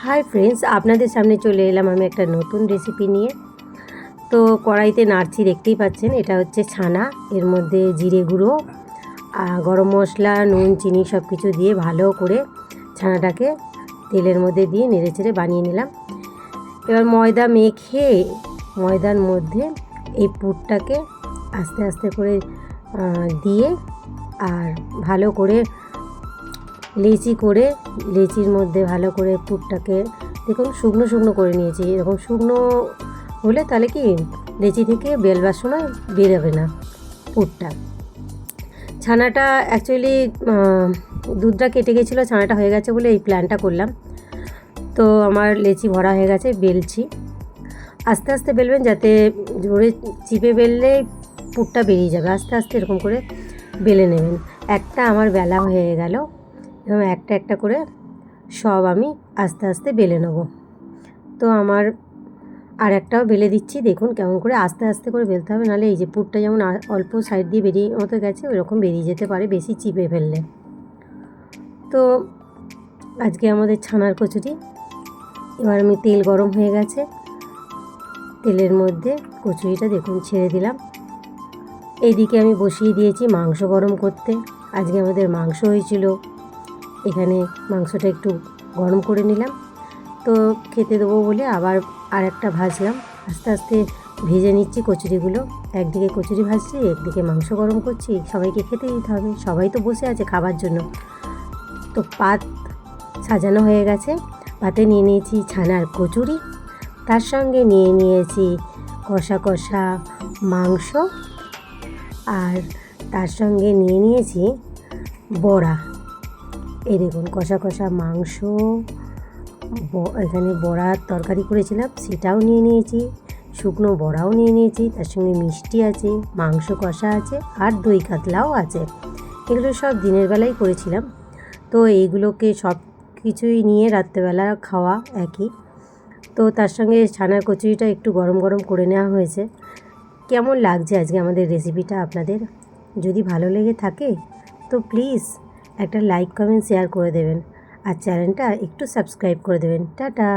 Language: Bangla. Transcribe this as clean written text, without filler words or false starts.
হাই ফ্রেন্ডস, আপনাদের সামনে চলে এলাম আমি একটা নতুন রেসিপি নিয়ে। তো কড়াইতে নাড়ছি, দেখতেই পাচ্ছেন। এটা হচ্ছে ছানা। এর মধ্যে জিরে গুঁড়ো, গরম মশলা, নুন, চিনি সব কিছু দিয়ে ভালো করে ছানাটাকে তেলের মধ্যে দিয়ে নেড়েচেড়ে বানিয়ে নিলাম। এবার ময়দা মেখে ময়দার মধ্যে এই পুরটাকে আস্তে আস্তে করে দিয়ে আর ভালো করে লেচির মধ্যে ভালো করে পুরটাকে দেখুন শুকনো শুকনো করে নিয়েছি। এরকম শুকনো হলে তাহলে কি লেচি থেকে বেলবার সময় বেরোবে না পুরটা। ছানাটা অ্যাকচুয়ালি দুধটা কেটে গেছিলো, ছানাটা হয়ে গেছে বলে এই প্ল্যানটা করলাম। তো আমার লেচি ভরা হয়ে গেছে, বেলছি। আস্তে আস্তে বেলবেন, যাতে জোরে চিপে বেললে পুরটা বেরিয়ে যাবে। আস্তে আস্তে এরকম করে বেলে নেবেন। একটা আমার বেলা হয়ে গেল, এবং একটা একটা করে সব আমি আস্তে আস্তে বেলে নেব। তো আমার আর একটাও বেলে দিচ্ছি। দেখুন কেমন করে আস্তে আস্তে করে বেলতে হবে, নাহলে এই যে পুরটা যেমন অল্প সাইড দিয়ে বেরিয়ে মতো গেছে, ওইরকম বেরিয়ে যেতে পারে বেশি চিপে ফেললে। তো আজকে আমাদের ছানার কচুরি। এবার আমি তেল গরম হয়ে গেছে, তেলের মধ্যে কচুরিটা দেখুন ছেড়ে দিলাম। এইদিকে আমি বসিয়ে দিয়েছি মাংস গরম করতে। আজকে আমাদের মাংস হয়েছিল, এখানে মাংসটা একটু গরম করে নিলাম। তো খেতে দেবো বলে আবার আর একটা ভাজলাম। আস্তে আস্তে ভেজে নিচ্ছি কচুরিগুলো। একদিকে কচুরি ভাজছি, একদিকে মাংস গরম করছি। সবাইকে খেতে দিতে হবে, সবাই তো বসে আছে খাবার জন্য। তো পাত সাজানো হয়ে গেছে। পাতে নিয়ে নিয়েছি ছানার কচুরি, তার সঙ্গে নিয়ে নিয়েছি কষা কষা মাংস, আর তার সঙ্গে নিয়ে নিয়েছি বড়া। এই দেখুন কষা কষা মাংস, এখানে বড়ার তরকারি করেছিলাম সেটাও নিয়ে নিয়েছি, শুকনো বড়াও নিয়ে নিয়েছি, তার সঙ্গে মিষ্টি আছে, মাংস কষা আছে, আর দই কাতলাও আছে। এগুলো সব দিনের বেলায় করেছিলাম। তো এইগুলোকে সব কিছুই নিয়ে রাত্রেবেলা খাওয়া একই। তো তার সঙ্গে ছানার কচুরিটা একটু গরম গরম করে নেওয়া হয়েছে। কেমন লাগছে আজকে আমাদের রেসিপিটা আপনাদের? যদি ভালো লেগে থাকে তো প্লিজ একটা লাইক, কমেন্ট, শেয়ার করে দেবেন, আর চ্যানেলটা একটু সাবস্ক্রাইব করে দেবেন। টাটা।